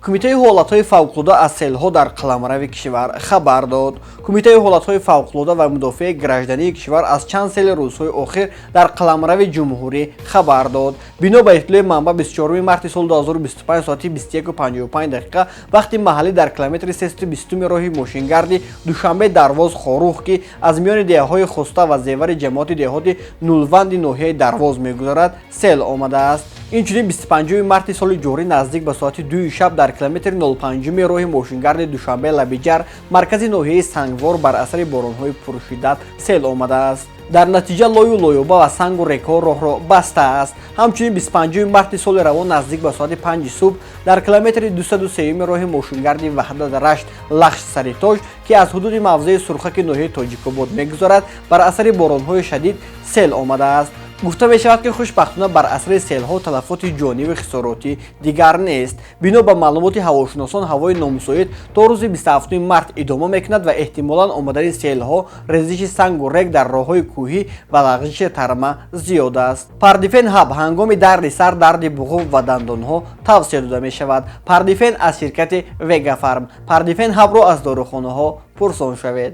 Кумитаи ҳолатҳои фавқулода аз селҳо дар қаламрави кишвар хабар дод. Кумитаи ҳолатҳои фавқулода ва мудофиаи граждании кишвар аз чанд сели рӯзҳои охир дар қаламрави ҷумҳурӣ хабар дод. Бино ба иттилои манбаъ 24 марти соли 2025 соати 21:55 вақти маҳаллӣ дар километри 320 роҳи мошингарди Душанбе-Дарвоз-Хоруғ ки аз миёни деҳаҳои Хостав ва Зевари ҷамоати деҳоти нулванди ноҳияи Дарвоз мегузарад, сел омадааст. Инчунин 25 марти соли ҷорӣ наздик ба соати 2 шаб дар километри 05 роҳи мошингарди Душанбе-Лабиҷар-Маркази ноҳияи сангвор бар асари боронҳои пуршиддат сел омадааст. Дар натиҷа лою лоёба ва сангу рекҳо роҳро бастааст. Ҳамчунин 25 марти соли равон наздик ба соати 5 субҳ дар километри 203 роҳи мошингарди ваҳдат-рашт лахш саритоҷ ки аз ҳудуди мавзеи сурхаки ноҳияи тоҷикобод мегузарад, бар асари боронҳои шадид сел омадааст. гуфта мешавад ки хушбахтона бар асари селҳо талафоти ҷониву хисороти дигар нест. Бино ба маълумоти ҳавошиносон, ҳавои номусоид то рӯзи 27 март идома мекунад ва эҳтимолан омадани селҳо, резиши сангу рег дар роҳҳои кӯҳӣ ва лағжиши тарма зиёд аст. Пардифен ҳаб ҳангоми дарди сар, дарди буғум ва дандонҳо тавсия дода мешавад. Пардифен аз ширкати Вегафарм. Пардифен ҳабро аз дорухонаҳо пурсон шавед.